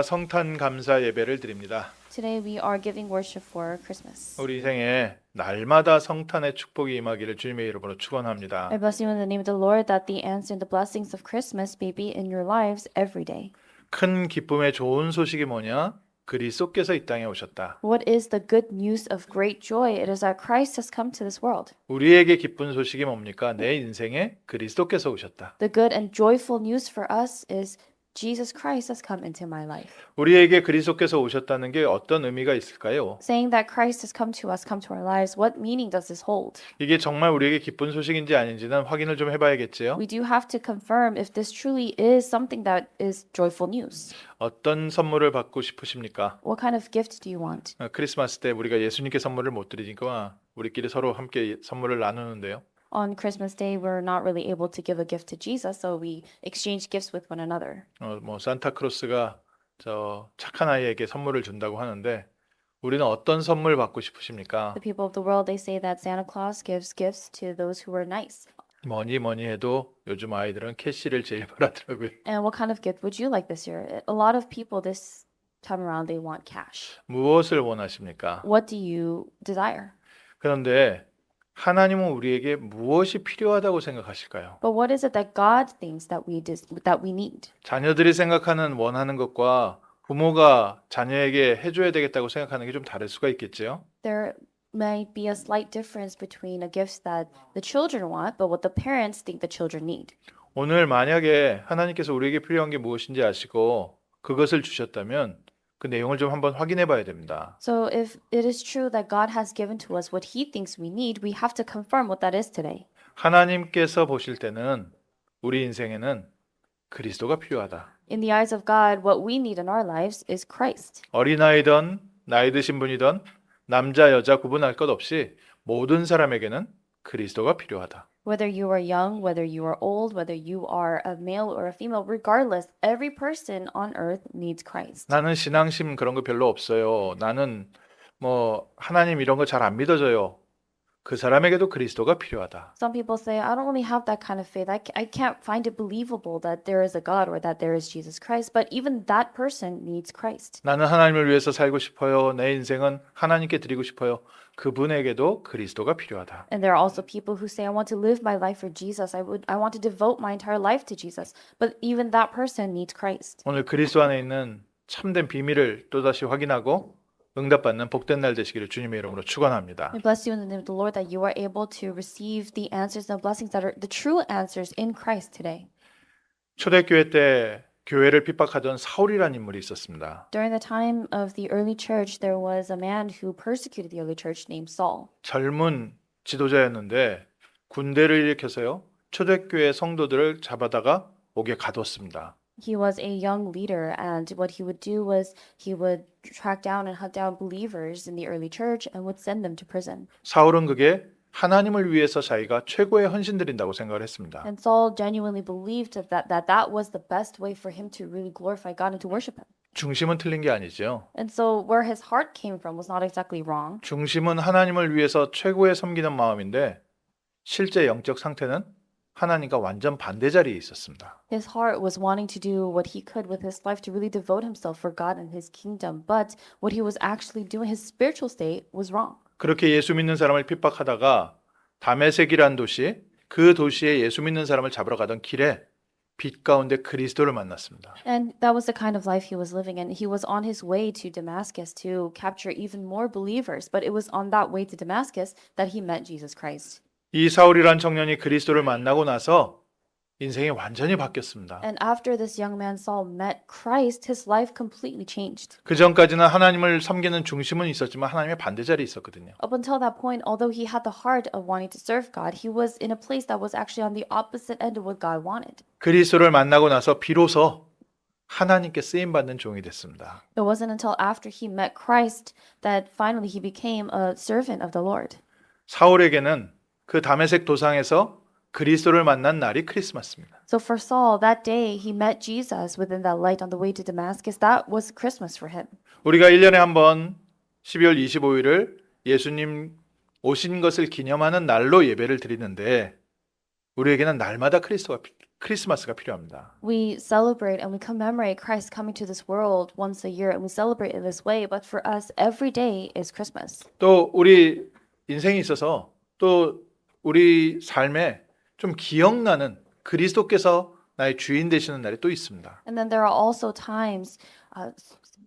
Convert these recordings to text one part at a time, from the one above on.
성탄 감사 예배를 드립니다. Today we are giving worship for Christmas. 우리 인생에 날마다 성탄의 축복이 임하기를 주님의 이름으로 축원합니다. I bless you in the name of the Lord that the answer and the blessings of Christmas may be in your lives every day. 큰 기쁨의 좋은 소식이 뭐냐? 그리스도께서 이 땅에 오셨다. What is the good news of great joy? It is that Christ has come to this world. 우리에게 기쁜 소식이 뭡니까? 내 인생에 그리스도께서 오셨다. The good and joyful news for us is Jesus Christ has come into my life. 우리에게 그리스도께서 오셨다는 게 어떤 의미가 있을까요? Saying that Christ has come to us, come to our lives, what meaning does this hold? 이게 정말 우리에게 기쁜 소식인지 아닌지는 확인을 좀 해봐야겠지요. We do have to confirm if this truly is something that is joyful news. 어떤 선물을 받고 싶으십니까? What kind of gift do you want? 크리스마스 때 우리가 예수님께 선물을 못 드리니까 우리끼리 서로 함께 선물을 나누는데요. On Christmas Day, we're not really able to give a gift to Jesus, so we exchange gifts with one another. 산타크로스가 저 착한 아이에게 선물을 준다고 하는데 우리는 어떤 선물 받고 싶으십니까? The people of the world, they say that Santa Claus gives gifts to those who are nice. 뭐니 해도 요즘 아이들은 캐시를 제일 바라더라고요. And what kind of gift would you like this year? A lot of people this time around, they want cash. 무엇을 원하십니까? What do you desire? 그런데 하나님은 우리에게 무엇이 필요하다고 생각하실까요? But what is it that God thinks that we need? 자녀들이 생각하는 원하는 것과 부모가 자녀에게 해줘야 되겠다고 생각하는 게 좀 다를 수가 있겠지요. There might be a slight difference between a gift that the children want, but what the parents think the children need. 오늘 만약에 하나님께서 우리에게 필요한 게 무엇인지 아시고 그것을 주셨다면 그 내용을 좀 한번 확인해 봐야 됩니다. So if it is true that God has given to us what he thinks we need, we have to confirm what that is today. 하나님께서 보실 때는 우리 인생에는 그리스도가 필요하다. In the eyes of God, what we need in our lives is Christ. 어린아이든 나이 드신 분이든 남자 여자 구분할 것 없이 모든 사람에게는 그리스도가 필요하다. Whether you are young, whether you are old, whether you are a male or a female, regardless, every person on earth needs Christ. 나는 신앙심 그런 거 별로 없어요. 나는 하나님 이런 거 잘 안 믿어져요. 그 사람에게도 그리스도가 필요하다. Some people say, I don't really have that kind of faith. I can't find it believable that there is a God or that there is Jesus Christ. But even that person needs Christ. 나는 하나님을 위해서 살고 싶어요. 내 인생은 하나님께 드리고 싶어요. 그분에게도 그리스도가 필요하다. And there are also people who say, I want to live my life for Jesus. I want to devote my entire life to Jesus. But even that person needs Christ. 오늘 그리스도 안에 있는 참된 비밀을 또다시 확인하고 응답받는 복된 날 되시기를 주님의 이름으로 축원합니다. I bless you in the name of the Lord that you are able to receive the answers and blessings that are the true answers in Christ today. 초대교회 때 교회를 핍박하던 사울이라는 인물이 있었습니다. During the time of the early church, there was a man who persecuted the early church named Saul. 젊은 지도자였는데 군대를 일으켜서요. 초대교회 성도들을 잡아다가 옥에 가뒀습니다. He was a young leader, and what he would do was he would track down and hunt down believers in the early church and would send them to prison. 사울은 그게 하나님을 위해서 자기가 최고의 헌신 드린다고 생각을 했습니다. And Saul genuinely believed that was the best way for him to really glorify God and to worship him. 중심은 틀린 게 아니죠. And so where his heart came from was not exactly wrong. 중심은 하나님을 위해서 최고의 섬기는 마음인데 실제 영적 상태는 하나님과 완전 반대 자리에 있었습니다. His heart was wanting to do what he could with his life to really devote himself for God and his kingdom, but what he was actually doing, his spiritual state, was wrong. 그렇게 예수 믿는 사람을 핍박하다가 다메섹이란 도시, 그 도시에 예수 믿는 사람을 잡으러 가던 길에 빛 가운데 그리스도를 만났습니다. And that was the kind of life he was living, and he was on his way to Damascus to capture even more believers, but it was on that way to Damascus that he met Jesus Christ. 이 사울이란 청년이 그리스도를 만나고 나서 인생이 완전히 바뀌었습니다. And after this young man Saul met Christ, his life completely changed. 그 전까지는 하나님을 섬기는 중심은 있었지만 하나님의 반대 자리에 있었거든요. Up until that point, although he had the heart of wanting to serve God, he was in a place that was actually on the opposite end of what God wanted. 그리스도를 만나고 나서 비로소 하나님께 쓰임 받는 종이 됐습니다. It wasn't until after he met Christ that finally he became a servant of the Lord. 사울에게는 그 다메섹 도상에서 그리스도를 만난 날이 크리스마스입니다. So for Saul, that day he met Jesus within that light on the way to Damascus. That was Christmas for him. 우리가 1년에 한 번 12월 25일을 예수님 오신 것을 기념하는 날로 예배를 드리는데 우리에게는 날마다 그리스도가 크리스마스가 필요합니다. We celebrate and we commemorate Christ coming to this world once a year, and we celebrate in this way. But for us, every day is Christmas. 또 우리 인생에 있어서 또 우리 삶에 좀 기억나는 그리스도께서 나의 주인 되시는 날이 또 있습니다. And then there are also times,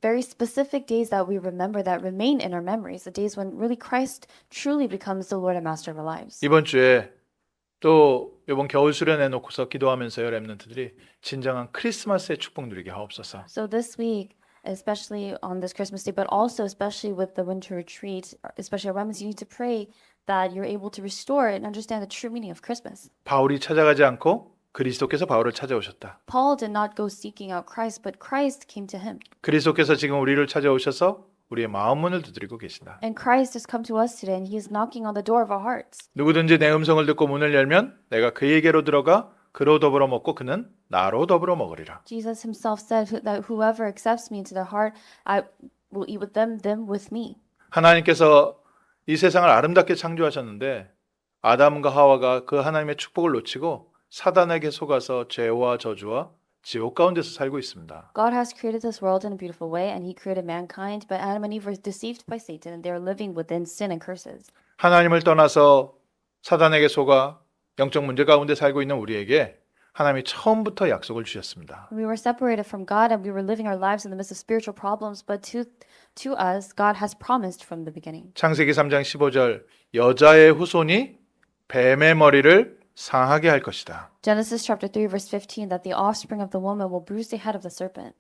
very specific days that we remember that remain in our memories, the days when really Christ truly becomes the Lord and Master of our lives. 이번 주에 또 이번 겨울 수련회 놓고서 기도하면서요, 렘넌트들이 진정한 크리스마스의 축복 누리게 하옵소서. So this week, especially on this Christmas day, but also especially with the winter retreat, especially our remnants, you need to pray that you're able to restore and understand the true meaning of Christmas. 바울이 찾아가지 않고 그리스도께서 바울을 찾아오셨다. Paul did not go seeking out Christ, but Christ came to him. 그리스도께서 지금 우리를 찾아오셔서 우리의 마음 문을 두드리고 계신다. And Christ has come to us today, and He is knocking on the door of our hearts. 누구든지 내 음성을 듣고 문을 열면 내가 그에게로 들어가 그로 더불어 먹고 그는 나로 더불어 먹으리라. Jesus Himself said that whoever accepts me into their heart, I will eat with them with me. 하나님께서 이 세상을 아름답게 창조하셨는데 아담과 하와가 그 하나님의 축복을 놓치고 사단에게 속아서 죄와 저주와 지옥 가운데서 살고 있습니다. God has created this world in a beautiful way, and He created mankind, but Adam and Eve were deceived by Satan, and they are living within sin and curses. 하나님을 떠나서 사단에게 속아 영적 문제 가운데 살고 있는 우리에게 하나님이 처음부터 약속을 주셨습니다. We were separated from God, and we were living our lives in the midst of spiritual problems, but to us, God has promised from the beginning. 창세기 3장 15절 여자의 후손이 뱀의 머리를 상하게 할 것이다. Genesis chapter 3 verse 15 that the offspring of the woman will bruise the head of the serpent.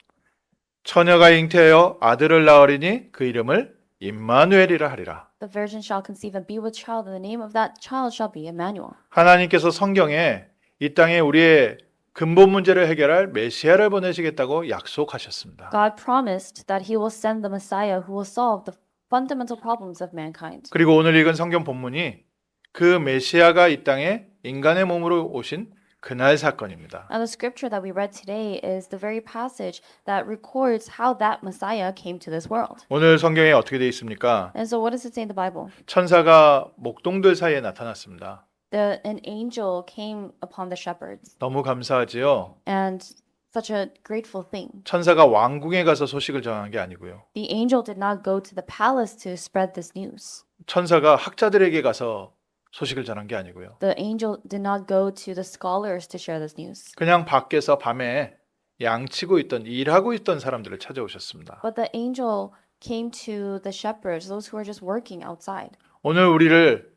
처녀가 잉태하여 아들을 낳으리니 그 이름을 임마누엘이라 하리라. The virgin shall conceive and be with child, and the name of that child shall be Emmanuel. 하나님께서 성경에 이 땅에 우리의 근본 문제를 해결할 메시아를 보내시겠다고 약속하셨습니다. God promised that He will send the Messiah who will solve the fundamental problems of mankind. 그리고 오늘 읽은 성경 본문이 그 메시아가 이 땅에 인간의 몸으로 오신 그날 사건입니다. And the scripture that we read today is the very passage that records how that Messiah came to this world. 오늘 성경에 어떻게 되어 있습니까? And so what does it say in the Bible? 천사가 목동들 사이에 나타났습니다. An angel came upon the shepherds, 너무 감사하지요. and such a grateful thing. 천사가 왕궁에 가서 소식을 전한 게 아니고요. The angel did not go to the palace to spread this news. 천사가 학자들에게 가서 소식을 전한 게 아니고요. The angel did not go to the scholars to share this news. 그냥 밖에서 밤에 양치고 있던 일하고 있던 사람들을 찾아오셨습니다. But the angel came to the shepherds, those who were just working outside. 오늘 우리를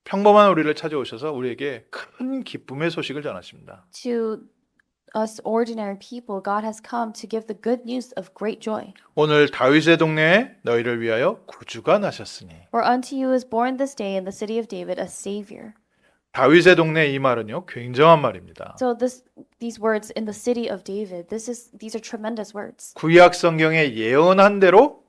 평범한 우리를 찾아오셔서 우리에게 큰 기쁨의 소식을 전하십니다. To us ordinary people, God has come to give the good news of great joy. 오늘 다윗의 동네에 너희를 위하여 구주가 나셨으니. For unto you is born this day in the city of David a Savior. 다윗의 동네 이 말은요 굉장한 말입니다. So these words in the city of David, these are tremendous words. 구약 성경에 예언한 대로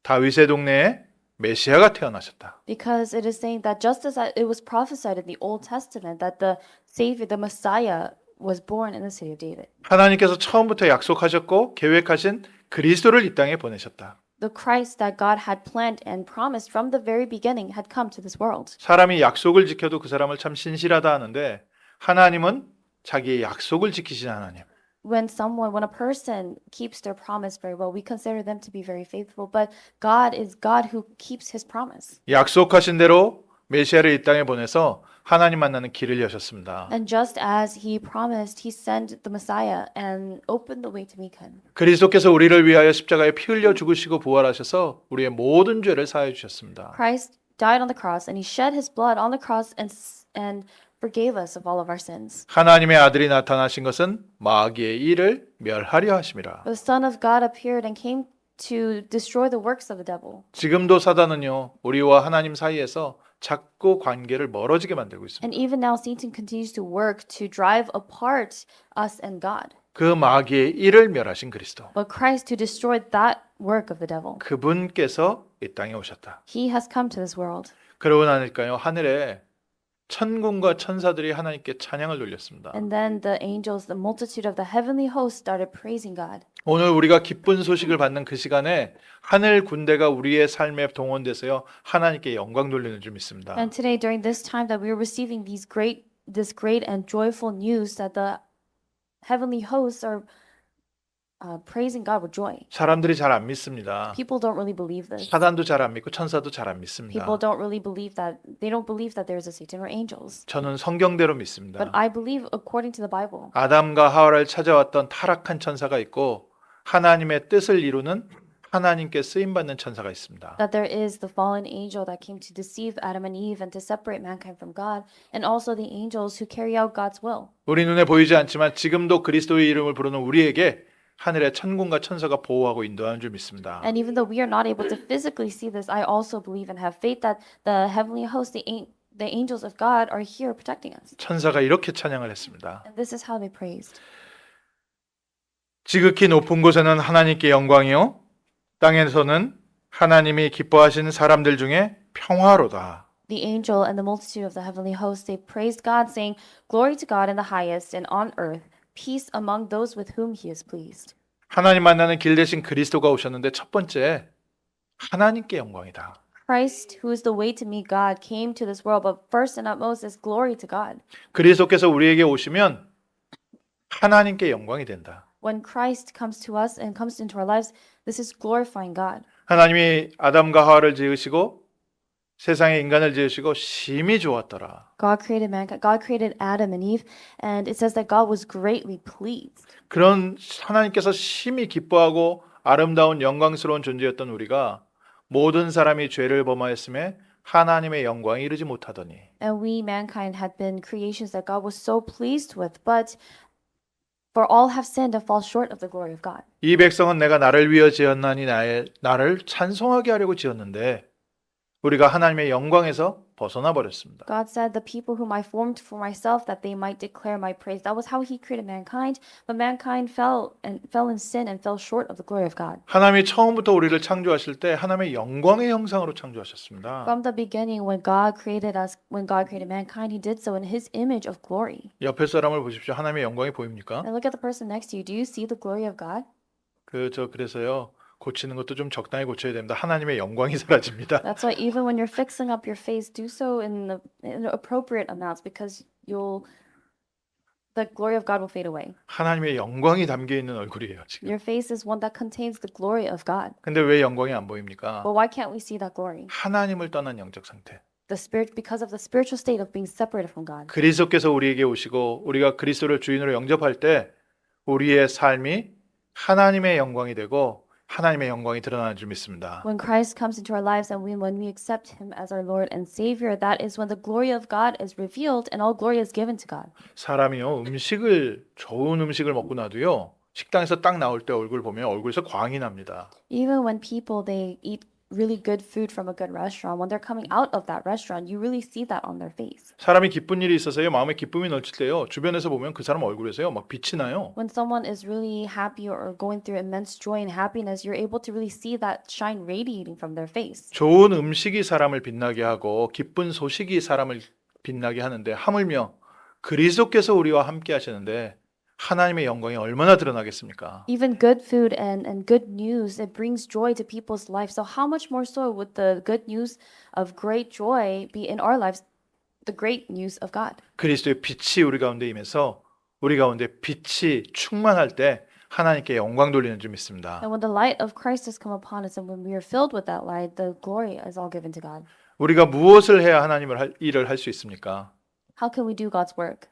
다윗의 동네에 메시아가 태어나셨다. Because it is saying that just as it was prophesied in the Old Testament that the Savior, the Messiah, was born in the city of David. 하나님께서 처음부터 약속하셨고 계획하신 그리스도를 이 땅에 보내셨다. The Christ that God had planned and promised from the very beginning had come to this world. 사람이 약속을 지켜도 그 사람을 참 신실하다 하는데 하나님은 자기의 약속을 지키신 하나님. When a person keeps their promise very well, we consider them to be very faithful. But God is God who keeps His promise. 약속하신 대로 메시아를 이 땅에 보내서 하나님 만나는 길을 여셨습니다. And just as He promised, He sent the Messiah and opened the way to meet Him. 그리스도께서 우리를 위하여 십자가에 피 흘려 죽으시고 부활하셔서 우리의 모든 죄를 사해 주셨습니다. Christ died on the cross, and He shed His blood on the cross and forgave us of all of our sins. 하나님의 아들이 나타나신 것은 마귀의 일을 멸하려 하심이라. The Son of God appeared and came to destroy the works of the devil. 지금도 사단은요 우리와 하나님 사이에서 자꾸 관계를 멀어지게 만들고 있습니다. And even now, Satan continues to work to drive apart us and God. 그 마귀의 일을 멸하신 그리스도. But Christ, to destroy that work of the devil, 그분께서 이 땅에 오셨다. He has come to this world. 그러고 나니까요 하늘에 천군과 천사들이 하나님께 찬양을 돌렸습니다. And then the angels, the multitude of the heavenly host started praising God. 오늘 우리가 기쁜 소식을 받는 그 시간에 하늘 군대가 우리의 삶에 동원돼서요 하나님께 영광 돌리는 줄 믿습니다. And today, during this time that we are receiving this great and joyful news, that the heavenly hosts are praising God with joy. 사람들이 잘 안 믿습니다. People don't really believe this. 사단도 잘 안 믿고 천사도 잘 안 People 믿습니다. don't really believe that. They don't believe that there's a Satan or angels. 저는 성경대로 But 믿습니다. I believe according to the Bible 아담과 하와를 찾아왔던 타락한 천사가 있고 하나님의 뜻을 이루는 하나님께 쓰임 받는 천사가 있습니다. that there is the fallen angel that came to deceive Adam and Eve and to separate mankind from God, and also the angels who carry out God's will. 우리 눈에 보이지 않지만 지금도 그리스도의 이름을 부르는 우리에게 하늘의 천군과 천사가 보호하고 인도하는 줄 믿습니다. And even though we are not able to physically see this, I also believe and have faith that the heavenly host, the angels of God, are here protecting us. 천사가 이렇게 찬양을 했습니다. And this is how they praised. 지극히 높은 곳에는 하나님께 영광이요 땅에서는 하나님이 기뻐하시는 사람들 중에 평화로다. The angel and the multitude of the heavenly host, they praised God, saying, "Glory to God in the highest, and on earth peace among those with whom He is pleased." 하나님 만나는 길 대신 그리스도가 오셨는데 첫 번째 하나님께 영광이다. Christ, who is the way to meet God, came to this world, but first and utmost is glory to God. 그리스도께서 우리에게 오시면 하나님께 영광이 된다. When Christ comes to us and comes into our lives, this is glorifying God. 하나님이 아담과 하와를 지으시고 세상에 인간을 지으시고 심히 좋았더라. God created mankind. God created Adam and Eve, and it says that God was greatly pleased. 그런 하나님께서 심히 기뻐하고 아름다운 영광스러운 존재였던 우리가 모든 사람이 죄를 범하였음에 하나님의 영광에 이르지 못하더니 And we, mankind, had been creations that God was so pleased with, but for all have sinned and fall short of the glory of God. 이 백성은 내가 나를 위하여 지었나니 나를 찬송하게 하려고 지었는데 우리가 하나님의 영광에서 벗어나 버렸습니다. God said, "The people whom I formed for myself, that they might declare my praise." That was how He created mankind, but mankind fell in sin and fell short of the glory of God. 하나님이 처음부터 우리를 창조하실 때 하나님의 영광의 형상으로 창조하셨습니다. From the beginning, when God created us, when God created mankind, He did so in His image of glory. 옆에 사람을 보십시오. 하나님의 영광이 보입니까? And look at the person next to you. Do you see the glory of God? 그래서요. 고치는 것도 좀 적당히 고쳐야 됩니다. 하나님의 영광이 사라집니다. That's why even when you're fixing up your face, do so in appropriate amounts, because the glory of God will fade away. 하나님의 영광이 담겨 있는 얼굴이에요, 지금. Your face is one that contains the glory of God. 근데 왜 영광이 안 보입니까? But why can't we see that glory? 하나님을 떠난 영적 상태. Because of the spiritual state of being separated from God. 그리스도께서 우리에게 오시고 우리가 그리스도를 주인으로 영접할 때 우리의 삶이 하나님의 영광이 되고 하나님의 영광이 드러나는 줄 믿습니다. When Christ comes into our lives and when we accept Him as our Lord and Savior, that is when the glory of God is revealed and all glory is given to God. 사람이요 좋은 음식을 먹고 나도요 식당에서 딱 나올 때 얼굴 보면 얼굴에서 광이 납니다. Even when people they eat really good food from a good restaurant, when they're coming out of that restaurant, you really see that on their face. 사람이 기쁜 일이 있어서요 마음에 기쁨이 넘칠 때요 주변에서 보면 그 사람 얼굴에서요 막 빛이 나요. When someone is really happy or going through immense joy and happiness, you're able to really see that shine radiating from their face. 좋은 음식이 사람을 빛나게 하고 기쁜 소식이 사람을 빛나게 하는데 하물며 그리스도께서 우리와 함께 하시는데 하나님의 영광이 얼마나 드러나겠습니까? Even good food and good news, it brings joy to people's lives. So how much more so would the good news of great joy be in our lives, the great news of God? 그리스도의 빛이 우리 가운데 임해서 우리 가운데 빛이 충만할 때 하나님께 영광 돌리는 줄 믿습니다. And when the light of Christ has come upon us and when we are filled with that light, the glory is all given to God. 우리가 무엇을 해야 일을 할 수 있습니까? How can we do God's work?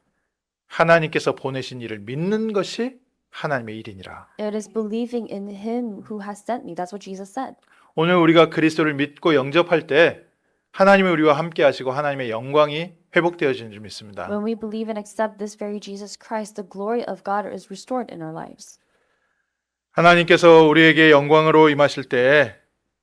하나님께서 보내신 일을 믿는 것이 하나님의 일이니라. It is believing in Him who has sent me. That's what Jesus said. 오늘 우리가 그리스도를 믿고 영접할 때 하나님이 우리와 함께 하시고 하나님의 영광이 회복되어지는 줄 믿습니다. When we believe and accept this very Jesus Christ, the glory of God is restored in our lives. 하나님께서 우리에게 영광으로 임하실 때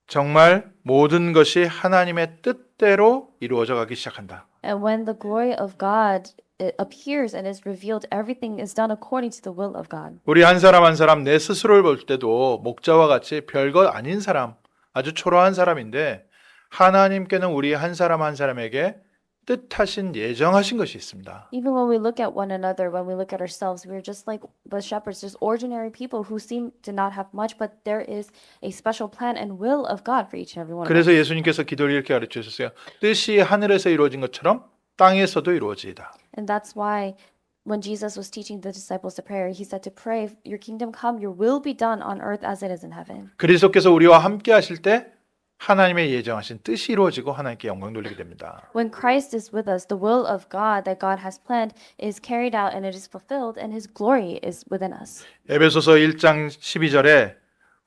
정말 모든 것이 하나님의 뜻대로 이루어져 가기 시작한다. And when the glory of God it appears and is revealed, everything is done according to the will of God. 우리 한 사람 한 사람 내 스스로를 볼 때도 목자와 같이 별것 아닌 사람, 아주 초라한 사람인데 하나님께는 우리 한 사람 한 사람에게 뜻하신 예정하신 것이 있습니다. Even when we look at one another, when we look at ourselves, we're just like the shepherds, just ordinary people who seem to not have much, but there is a special plan and will of God for each and every one of us. 그래서 예수님께서 기도를 이렇게 가르쳐 주셨어요. 뜻이 하늘에서 이루어진 것처럼 땅에서도 이루어지이다. And that's why when Jesus was teaching the disciples to pray, he said to pray, your kingdom come, your will be done on earth as it is in heaven. 그리스도께서 우리와 함께 하실 때 하나님의 예정하신 뜻이 이루어지고 하나님께 영광 돌리게 됩니다. When Christ is with us, the will of God that God has planned is carried out and it is fulfilled and his glory is within us. 에베소서 1장 12절에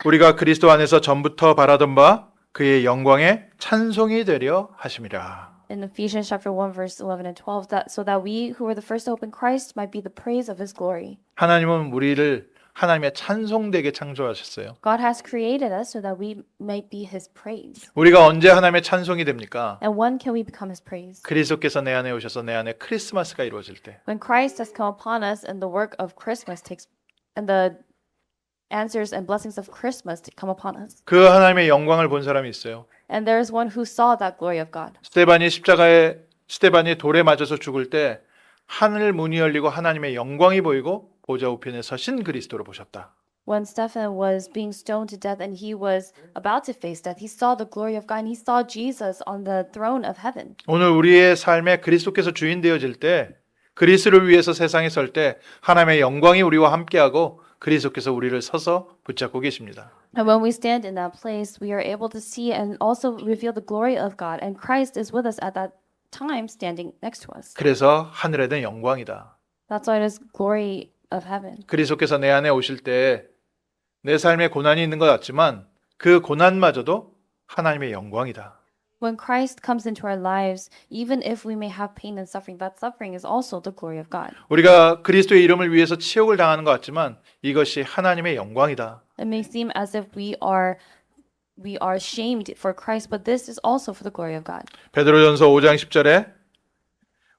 우리가 그리스도 안에서 전부터 바라던 바 그의 영광에 찬송이 되려 하심이라. In Ephesians chapter 1 verse 11 and 12 that so that we who were the first to hope in Christ might be the praise of his glory. 하나님은 우리를 하나님의 찬송되게 창조하셨어요. God has created us so that we might be his praise. 우리가 언제 하나님의 찬송이 됩니까? And when can we become his praise? 그리스도께서 내 안에 오셔서 내 안에 크리스마스가 이루어질 때. When Christ has come upon us and the work of Christmas takes and the answers and blessings of Christmas to come upon us. 그 하나님의 영광을 본 사람이 있어요. And there is one who saw that glory of God. 스데반이 돌에 맞아서 죽을 때 하늘 문이 열리고 하나님의 영광이 보이고 보좌 우편에 서신 그리스도를 보셨다. When Stephen was being stoned to death and he was about to face death, he saw the glory of God and he saw Jesus on the throne of heaven. 오늘 우리의 삶에 그리스도께서 주인 되어질 때 그리스도를 위해서 세상에 설 때 하나님의 영광이 우리와 함께하고 그리스도께서 우리를 서서 붙잡고 계십니다. And when we stand in that place, we are able to see and also reveal the glory of God. And Christ is with us at that time, standing next to us. 그래서 하늘에 된 영광이다. That's why it is glory of heaven. 그리스도께서 내 안에 오실 때 내 삶에 고난이 있는 것 같지만 그 고난마저도 하나님의 영광이다. When Christ comes into our lives, even if we may have pain and suffering, that suffering is also the glory of God. 우리가 그리스도의 이름을 위해서 치욕을 당하는 것 같지만 이것이 하나님의 영광이다. It may seem as if we are shamed for Christ, but this is also for the glory of God. 베드로전서 5장 10절에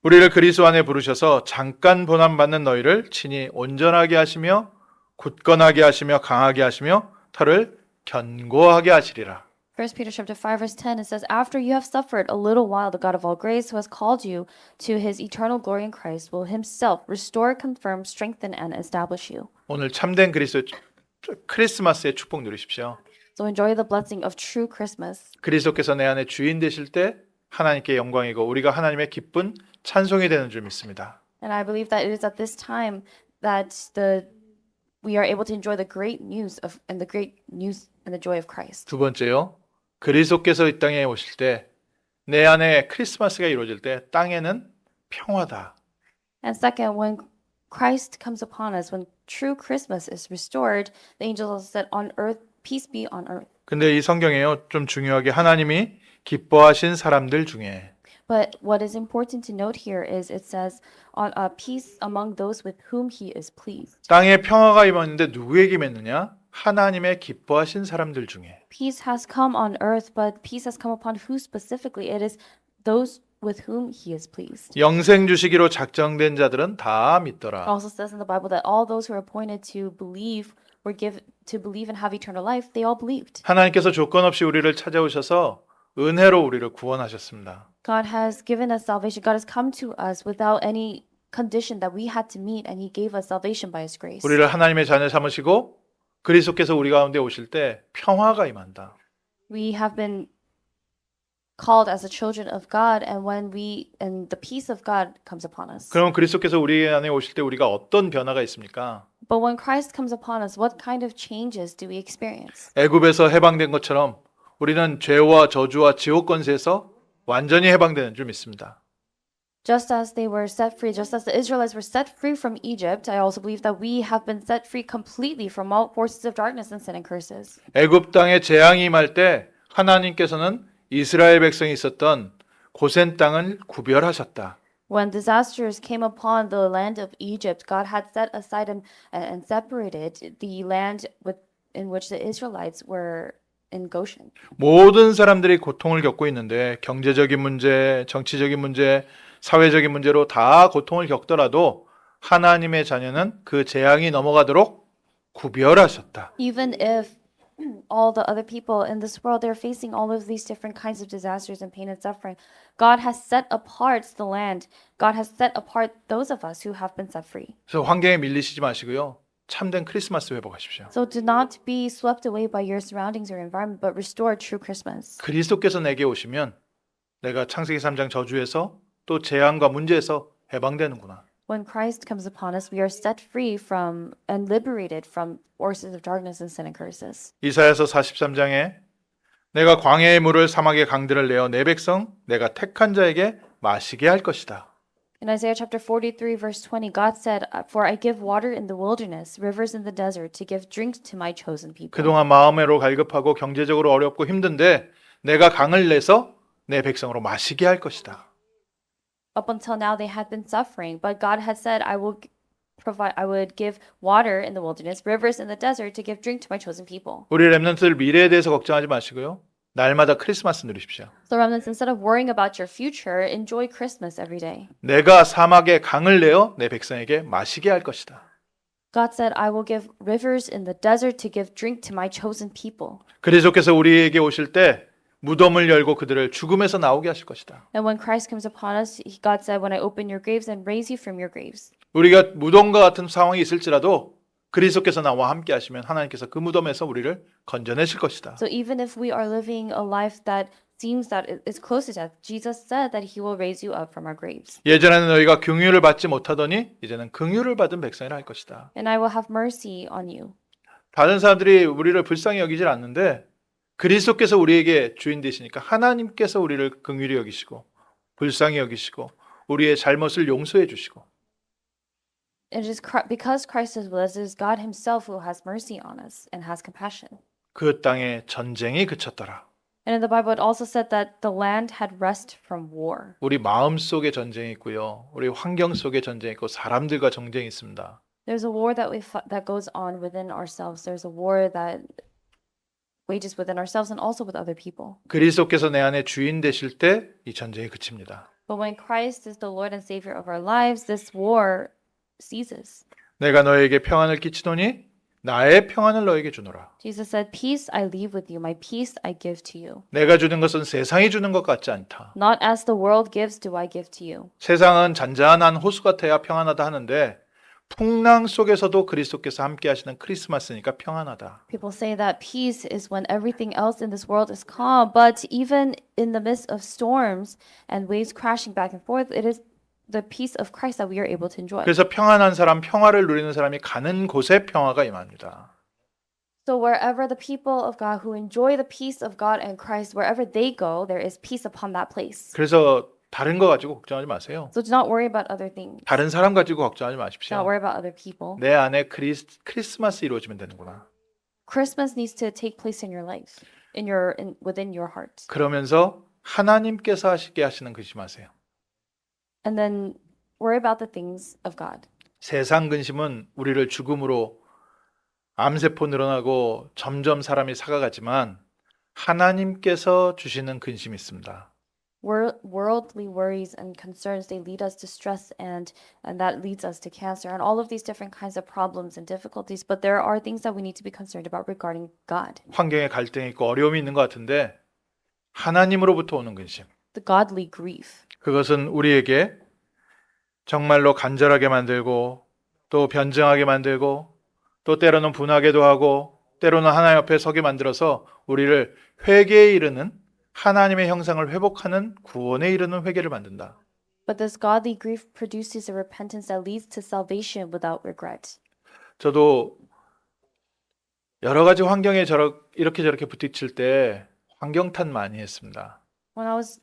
우리를 그리스도 안에 부르셔서 잠깐 고난받는 너희를 친히 온전하게 하시며 굳건하게 하시며 강하게 하시며 털을 견고하게 하시리라. 1 Peter chapter 5 verse 10 it says after you have suffered a little while the God of all grace who has called you to his eternal glory in Christ will himself restore, confirm, strengthen and establish you. 오늘 참된 크리스마스의 축복 누리십시오. So enjoy the blessing of true Christmas. 그리스도께서 내 안에 주인 되실 때 하나님께 영광이고 우리가 하나님의 기쁜 찬송이 되는 줄 믿습니다. And I believe that it is at this time that we are able to enjoy the great news and the joy of Christ. 두 번째요. 그리스도께서 이 땅에 오실 때 내 안에 크리스마스가 이루어질 때 땅에는 평화다. And second, when Christ comes upon us, when true Christmas is restored, the angels also said, on earth, peace be on earth. 근데 이 성경에요. 좀 중요하게 하나님이 기뻐하신 사람들 중에 But what is important to note here is it says, on peace among those with whom he is pleased. 땅에 평화가 임했는데 누구에게 임했느냐? 하나님의 기뻐하신 사람들 중에. Peace has come on earth, but peace has come upon who specifically? It is those with whom he is pleased. 영생 주시기로 작정된 자들은 다 It 믿더라. also says in the Bible that all those who are appointed to believe were given to believe and have eternal life. They all believed. 하나님께서 조건 없이 우리를 찾아오셔서 은혜로 우리를 구원하셨습니다. God has given us salvation. God has come to us without any condition that we had to meet, and he gave us salvation by his grace. 우리를 하나님의 자녀 삼으시고 그리스도께서 우리 가운데 오실 때 평화가 임한다. We have been called as the children of God, and and the peace of God comes upon us. 그럼 그리스도께서 우리 안에 오실 때 우리가 어떤 변화가 있습니까? But when Christ comes upon us, what kind of changes do we experience? 애굽에서 해방된 것처럼 우리는 죄와 저주와 지옥 권세에서 완전히 해방되는 줄 믿습니다. Just as they were set free, just as the Israelites were set free from Egypt, I also believe that we have been set free completely from all forces of darkness and sin and curses. 애굽 땅에 재앙이 임할 때 하나님께서는 이스라엘 백성이 있었던 고센 땅을 구별하셨다. When disasters came upon the land of Egypt, God had set aside and separated the land in which the Israelites were in Goshen. 모든 사람들이 고통을 겪고 있는데 경제적인 문제, 정치적인 문제, 사회적인 문제로 다 고통을 겪더라도 하나님의 자녀는 그 재앙이 넘어가도록 구별하셨다. Even if all the other people in this world, they're facing all of these different kinds of disasters and pain and suffering, God has set apart the land. God has set apart those of us who have been set free. 그래서 환경에 밀리시지 마시고요. 참된 크리스마스 회복하십시오. So do not be swept away by your surroundings or environment, but restore true Christmas. 그리스도께서 내게 오시면 내가 창세기 3장 저주에서 또 재앙과 문제에서 해방되는구나. When Christ comes upon us, we are set free from and liberated from forces of darkness and sin and curses. 이사야서 43장에 내가 광야의 물을 사막의 강들을 내어 내 백성 내가 택한 자에게 마시게 할 것이다. In Isaiah chapter 43, verse 20, God said, For I give water in the wilderness, rivers in the desert, to give drink to my chosen people. 그동안 마음으로 갈급하고 경제적으로 어렵고 힘든데 내가 강을 내서 내 백성으로 마시게 할 것이다. Up until now, they had been suffering, but God had said, I would give water in the wilderness, rivers in the desert, to give drink to my chosen people. 우리 렘넌트들 미래에 대해서 걱정하지 마시고요. 날마다 크리스마스 누리십시오. So remnants, instead of worrying about your future, enjoy Christmas every day. 내가 사막에 강을 내어 내 백성에게 마시게 할 것이다. God said, I will give rivers in the desert to give drink to my chosen people. 그리스도께서 우리에게 오실 때 무덤을 열고 그들을 죽음에서 나오게 하실 것이다. And when Christ comes upon us, God said, When I open your graves and raise you from your graves. 우리가 무덤과 같은 상황이 있을지라도 그리스도께서 나와 함께 하시면 하나님께서 그 무덤에서 우리를 건져내실 것이다. So even if we are living a life that seems that it is close to death, Jesus said that he will raise you up from our graves. 예전에는 너희가 긍휼을 받지 못하더니 이제는 긍휼을 받은 백성이라 할 것이다. And I will have mercy on you. 다른 사람들이 우리를 불쌍히 여기질 않는데 그리스도께서 우리에게 주인 되시니까 하나님께서 우리를 긍휼히 여기시고 불쌍히 여기시고 우리의 잘못을 용서해 주시고 It is because Christ is with us, it is God himself who has mercy on us and has compassion. 그 땅에 전쟁이 그쳤더라. And in the Bible it also said that the land had rest from war. 우리 마음 속에 전쟁이 있고요. 우리 환경 속에 전쟁이 있고 사람들과 전쟁이 있습니다. There's a war that that goes on within ourselves. There's a war that wages within ourselves and also with other people. 그리스도께서 내 안에 주인 되실 때 이 전쟁이 그칩니다. But when Christ is the Lord and Savior of our lives, this war ceases. 내가 너에게 평안을 끼치노니 나의 평안을 너에게 주노라. Jesus said, Peace I leave with you, my peace I give to you. 내가 주는 것은 세상이 주는 것 같지 않다. Not as the world gives do I give to you. 세상은 잔잔한 호수 같아야 평안하다 하는데 풍랑 속에서도 그리스도께서 함께 하시는 크리스마스니까 평안하다. People say that peace is when everything else in this world is calm, but even in the midst of storms and waves crashing back and forth, it is the peace of Christ that we are able to enjoy. 그래서 평안한 사람, 평화를 누리는 사람이 가는 곳에 평화가 임합니다. So wherever the people of God who enjoy the peace of God and Christ, wherever they go, there is peace upon that place. 그래서 다른 거 가지고 걱정하지 마세요. So do not worry about other things. 다른 사람 가지고 걱정하지 Do not 마십시오. worry about other people. 내 안에 크리스마스 이루어지면 되는구나. Christmas needs to take place in your life, within your heart. 그러면서 하나님께서 하시게 하시는 것이 마세요. And then worry about the things of God. 세상 근심은 우리를 죽음으로 암세포 늘어나고 점점 사람이 사가가지만 하나님께서 주시는 근심이 있습니다. Worldly worries and concerns, they lead us to stress and that leads us to cancer and all of these different kinds of problems and difficulties. But there are things that we need to be concerned about regarding God. 환경에 갈등이 있고 어려움이 있는 것 같은데 하나님으로부터 오는 근심. The godly grief. 그것은 우리에게 정말로 간절하게 만들고 또 변증하게 만들고 또 때로는 분하게도 하고 때로는 하나님 앞에 서게 만들어서 우리를 회개에 이르는 하나님의 형상을 회복하는 구원에 이르는 회개를 만든다. But this godly grief produces a repentance that leads to salvation without regret. 저도 여러 가지 환경에 이렇게 저렇게 부딪힐 때 환경 탓 많이 했습니다. When I was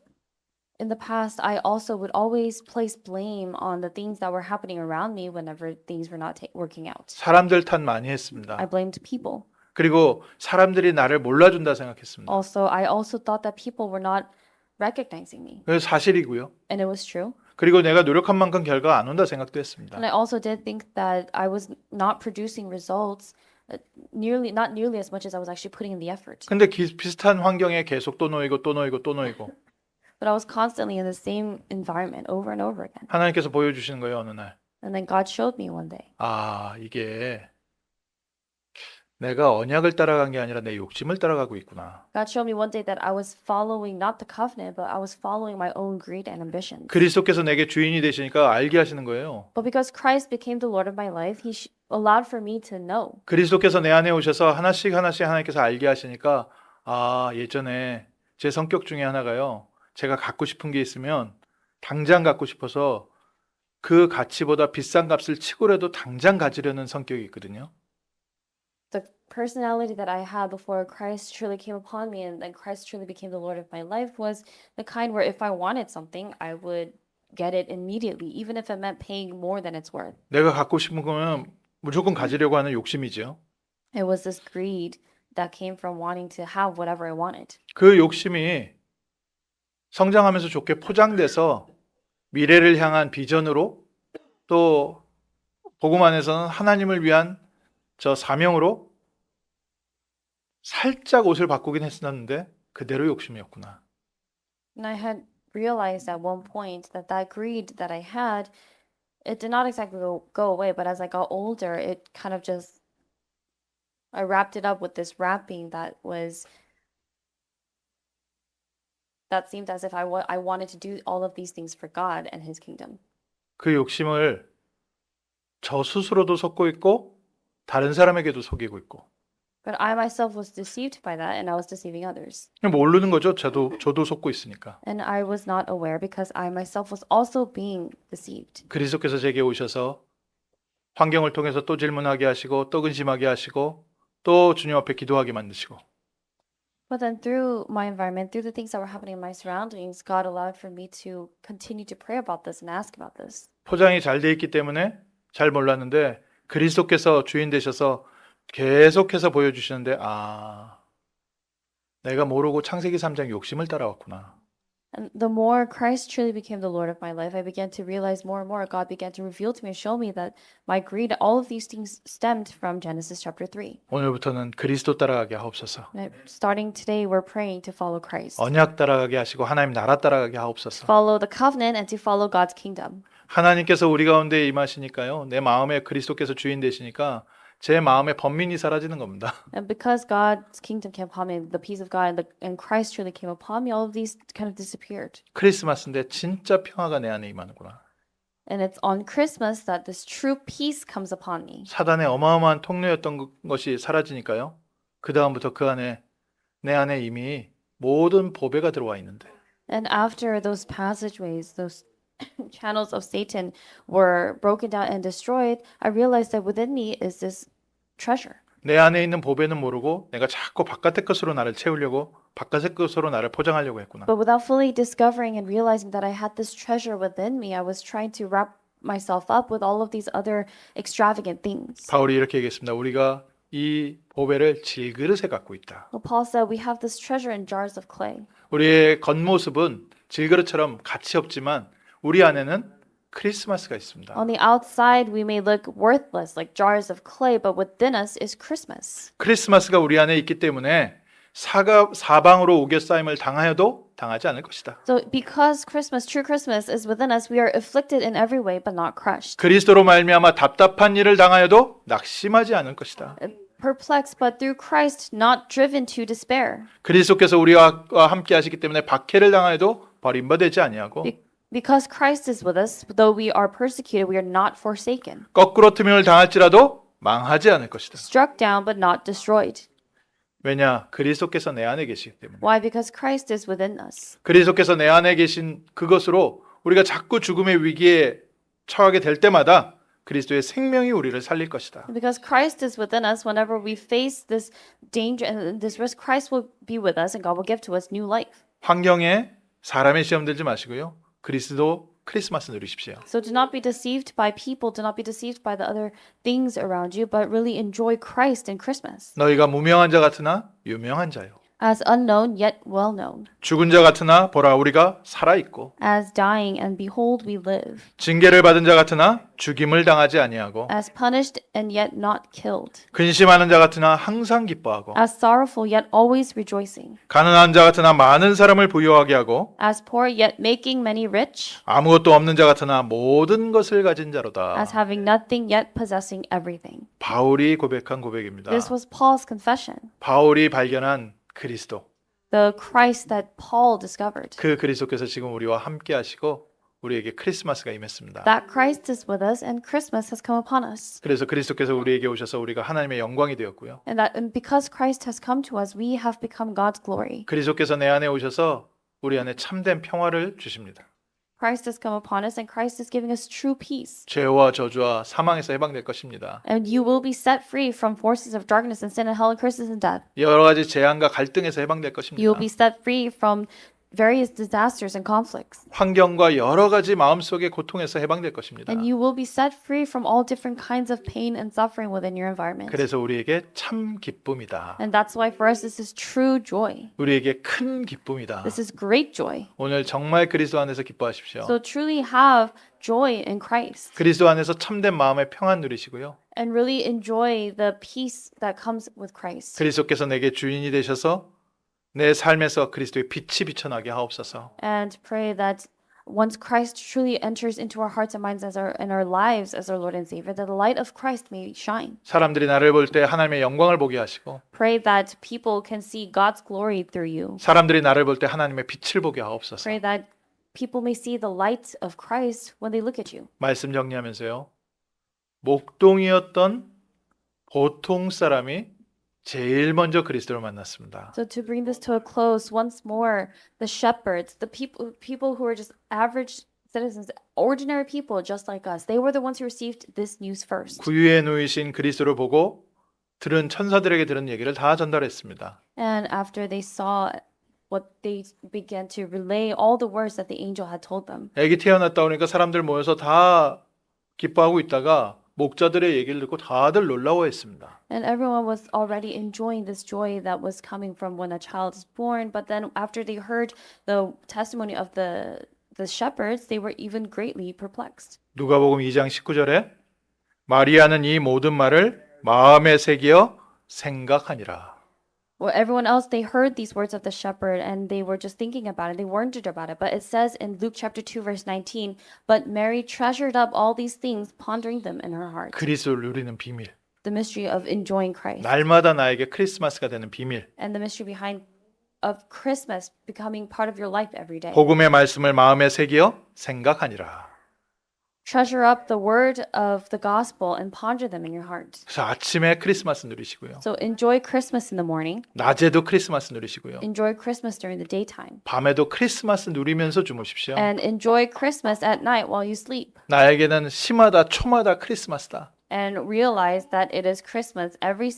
in the past, I also would always place blame on the things that were happening around me whenever things were not working out. 사람들 탓 많이 했습니다. I blamed people. 그리고 사람들이 나를 몰라준다 생각했습니다. I also thought that people were not recognizing me. 그게 사실이고요. And it was true. 그리고 내가 노력한 만큼 결과가 안 온다 생각도 했습니다. And I also did think that I was not producing results not nearly as much as I was actually putting in the effort. 근데 비슷한 환경에 계속 또 놓이고 또 놓이고 또 놓이고 But I was constantly in the same environment over and over again. 하나님께서 보여주시는 거예요, 어느 날. And then God showed me one day. 아, 이게 내가 언약을 따라간 게 아니라 내 욕심을 따라가고 있구나. God showed me one day that I was following not the covenant, but I was following my own greed and ambitions. 그리스도께서 내게 주인이 되시니까 알게 하시는 거예요. But because Christ became the Lord of my life, He allowed for me to know. 그리스도께서 내 안에 오셔서 하나씩 하나님께서 알게 하시니까 아, 예전에 제 성격 중에 하나가요. 제가 갖고 싶은 게 있으면 당장 갖고 싶어서 그 가치보다 비싼 값을 치고라도 당장 가지려는 성격이 있거든요. The personality that I had before Christ truly came upon me and then Christ truly became the Lord of my life was the kind where if I wanted something, I would get it immediately, even if it meant paying more than it's worth. 내가 갖고 싶은 거면 무조건 가지려고 하는 욕심이죠. It was this greed that came from wanting to have whatever I wanted. 그 욕심이 성장하면서 좋게 포장돼서 미래를 향한 비전으로 또 복음 안에서는 하나님을 위한 저 사명으로 살짝 옷을 바꾸긴 했었는데 그대로 욕심이었구나. And I had realized at one point that that greed that I had, it did not exactly go away, but as I got older, it kind of just, I wrapped it up with this wrapping that seemed as if I wanted to do all of these things for God and His kingdom. 그 욕심을 저 스스로도 속고 있고 다른 사람에게도 속이고 있고 But I myself was deceived by that, and I was deceiving others. 그냥 모르는 거죠. 저도 속고 있으니까. And I was not aware because I myself was also being deceived. 그리스도께서 제게 오셔서 환경을 통해서 또 질문하게 하시고 또 근심하게 하시고 또 주님 앞에 기도하게 만드시고 But then through my environment, through the things that were happening in my surroundings, God allowed for me to continue to pray about this and ask about this. 포장이 잘 돼 있기 때문에 잘 몰랐는데 그리스도께서 주인 되셔서 계속해서 보여주시는데 내가 모르고 창세기 3장 욕심을 따라왔구나. And the more Christ truly became the Lord of my life, I began to realize more and more God began to reveal to me and show me that my greed, all of these things stemmed from Genesis chapter 3. 오늘부터는 그리스도 따라가게 하옵소서. Starting today, we're praying to follow Christ. 언약 따라가게 하시고 하나님 나라 따라가게 하옵소서. Follow the covenant and to follow God's kingdom. 하나님께서 우리 가운데 임하시니까요. 내 마음에 그리스도께서 주인 되시니까 제 마음에 번민이 사라지는 겁니다. And because God's kingdom came upon me, the peace of God and Christ truly came upon me, all of these kind of disappeared. 크리스마스인데 진짜 평화가 내 안에 임하는구나. And it's on Christmas that this true peace comes upon me. 사단의 어마어마한 통로였던 것이 사라지니까요. 그 다음부터 내 안에 이미 모든 보배가 들어와 있는데 And after those passageways, those channels of Satan were broken down and destroyed, I realized that within me is this treasure. 내 안에 있는 보배는 모르고 내가 자꾸 바깥의 것으로 나를 채우려고 바깥의 것으로 나를 포장하려고 했구나. But without fully discovering and realizing that I had this treasure within me, I was trying to wrap myself up with all of these other extravagant things. 바울이 이렇게 얘기했습니다. 우리가 이 보배를 질그릇에 갖고 있다. Well, Paul said we have this treasure in jars of clay. 우리의 겉모습은 질그릇처럼 가치 없지만 우리 안에는 크리스마스가 있습니다. On the outside, we may look worthless, like jars of clay, but within us is Christmas. 크리스마스가 우리 안에 있기 때문에 사방으로 우겨싸임을 당하여도 당하지 않을 것이다. So because Christmas, true Christmas is within us, we are afflicted in every way, but not crushed. 그리스도로 말미암아 답답한 일을 당하여도 낙심하지 않을 것이다. Perplexed, but through Christ, not driven to despair. 그리스도께서 우리와 함께 하시기 때문에 박해를 당하여도 버림받지 아니하고 Because Christ is with us, though we are persecuted, we are not forsaken. 거꾸로 투명을 당할지라도 망하지 않을 것이다. Struck down, but not destroyed. 왜냐? 그리스도께서 내 안에 계시기 때문에. Why? Because Christ is within us. 그리스도께서 내 안에 계신 그것으로 우리가 자꾸 죽음의 위기에 처하게 될 때마다 그리스도의 생명이 우리를 살릴 것이다. Because Christ is within us, whenever we face this danger and this risk, Christ will be with us and God will give to us new life. 환경에 사람의 시험 들지 마시고요. 그리스도 크리스마스 누리십시오. So do not be deceived by people, do not be deceived by the other things around you, but really enjoy Christ in Christmas. 너희가 무명한 자 같으나 유명한 자요. As unknown, yet well known. 죽은 자 같으나 보라 우리가 살아 있고 As dying, and behold, we live. 징계를 받은 자 같으나 죽임을 당하지 아니하고 As punished, and yet not killed. 근심하는 자 같으나 항상 기뻐하고 As sorrowful, yet always rejoicing. 가난한 자 같으나 많은 사람을 부유하게 하고 As poor, yet making many rich. 아무것도 없는 자 같으나 모든 것을 가진 자로다. As having nothing, yet possessing everything. 바울이 고백한 고백입니다. This was Paul's confession. 바울이 발견한 그리스도. The Christ that Paul discovered. 그 그리스도께서 지금 우리와 함께 하시고 우리에게 크리스마스가 임했습니다. That Christ is with us and Christmas has come upon us. 그래서 그리스도께서 우리에게 오셔서 우리가 하나님의 영광이 되었고요. And because Christ has come to us, we have become God's glory. 그리스도께서 내 안에 오셔서 우리 안에 참된 평화를 주십니다. Christ has come upon us and Christ is giving us true peace. 죄와 저주와 사망에서 해방될 것입니다. And you will be set free from forces of darkness and sin and hell and curses and death. 여러 가지 재앙과 갈등에서 해방될 You 것입니다. will be set free from various disasters and conflicts. 환경과 여러 가지 마음속의 고통에서 해방될 것입니다. And you will be set free from all different kinds of pain and suffering within your environment. 그래서 우리에게 참 기쁨이다. And that's why for us this is true joy. 우리에게 큰 기쁨이다. This is great joy. 오늘 정말 그리스도 안에서 기뻐하십시오. So truly have joy in Christ 그리스도 안에서 참된 마음의 평안 누리시고요. and really enjoy the peace that comes with Christ. 그리스도께서 내게 주인이 되셔서 내 삶에서 그리스도의 빛이 비춰나게 하옵소서. And pray that once Christ truly enters into our hearts and minds as our lives as our Lord and Savior, that the light of Christ may shine. 사람들이 나를 볼 때 하나님의 영광을 보게 하시고 Pray that people can see God's glory through you. 사람들이 나를 볼 때 하나님의 빛을 보게 하옵소서. Pray that people may see the light of Christ when they look at you. 말씀 정리하면서요. 목동이었던 보통 사람이 제일 먼저 그리스도를 만났습니다. So to bring this to a close, once more, the shepherds, the people who are just average citizens, ordinary people just like us, they were the ones who received this news first. 구유에 누이신 그리스도를 보고 들은 천사들에게 들은 얘기를 다 전달했습니다. And after they saw what they began to relay all the words that the angel had told them. 애기 태어났다 오니까 사람들 모여서 다 기뻐하고 있다가 목자들의 얘기를 듣고 다들 놀라워했습니다. And everyone was already enjoying this joy that was coming from when a child is born. But then after they heard the testimony of the shepherds, they were even greatly perplexed. 누가복음 2장 19절에 마리아는 이 모든 말을 마음에 새겨 생각하니라. Well, everyone else, they heard these words of the shepherd and they were just thinking about it. They wondered about it. But it says in Luke chapter 2, verse 19, but Mary treasured up all these things, pondering them in her heart. 그리스도를 누리는 비밀. The mystery of enjoying Christ. 날마다 나에게 크리스마스가 되는 비밀. And the mystery behind of Christmas becoming part of your life every day. 복음의 말씀을 마음에 새겨 생각하니라. Treasure up the word of the gospel and ponder them in your heart. 그래서 아침에 크리스마스 누리시고요. So enjoy Christmas in the morning. 낮에도 크리스마스 누리시고요. Enjoy Christmas during the daytime. 밤에도 크리스마스 누리면서 주무십시오. And enjoy Christmas at night while you sleep. 나에게는 시마다 초마다 크리스마스다. And realize that it is Christmas every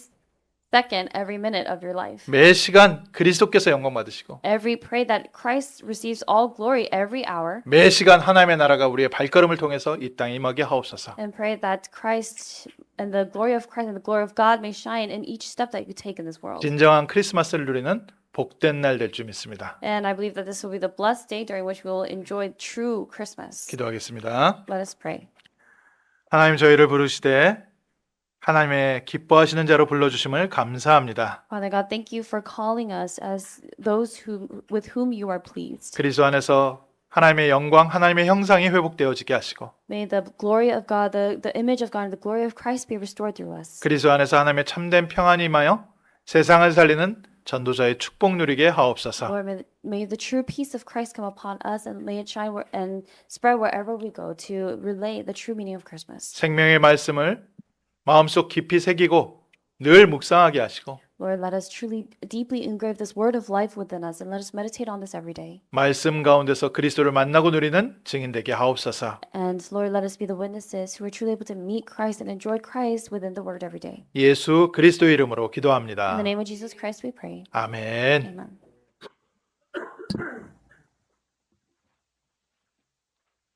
second, every minute of your life. 매 시간 그리스도께서 영광 받으시고 Pray that Christ receives all glory every hour. 매 시간 하나님의 나라가 우리의 발걸음을 통해서 이 땅에 임하게 하옵소서. And pray that Christ and the glory of Christ and the glory of God may shine in each step that you take in this world. 진정한 크리스마스를 누리는 복된 날 될 줄 믿습니다. And I believe that this will be the blessed day during which we will enjoy true Christmas. 기도하겠습니다. Let us pray. 하나님 저희를 부르시되 하나님의 기뻐하시는 자로 불러주심을 감사합니다. Father God, thank you for calling us as those with whom you are pleased. 그리스도 안에서 하나님의 영광, 하나님의 형상이 회복되어지게 하시고 May the glory of God, the image of God, and the glory of Christ be restored through us. 그리스도 안에서 하나님의 참된 평안이 임하여 세상을 살리는 전도자의 축복 누리게 하옵소서. Lord, may the true peace of Christ come upon us and may it shine and spread wherever we go to relay the true meaning of Christmas. 생명의 말씀을 마음속 깊이 새기고 늘 묵상하게 하시고 Lord, let us truly deeply engrave this word of life within us and let us meditate on this every day. 말씀 가운데서 그리스도를 만나고 누리는 증인 되게 하옵소서. And Lord, let us be the witnesses who are truly able to meet Christ and enjoy Christ within the word every day. 예수 그리스도 이름으로 In 기도합니다. the name of Jesus Christ we pray. 아멘. Amen.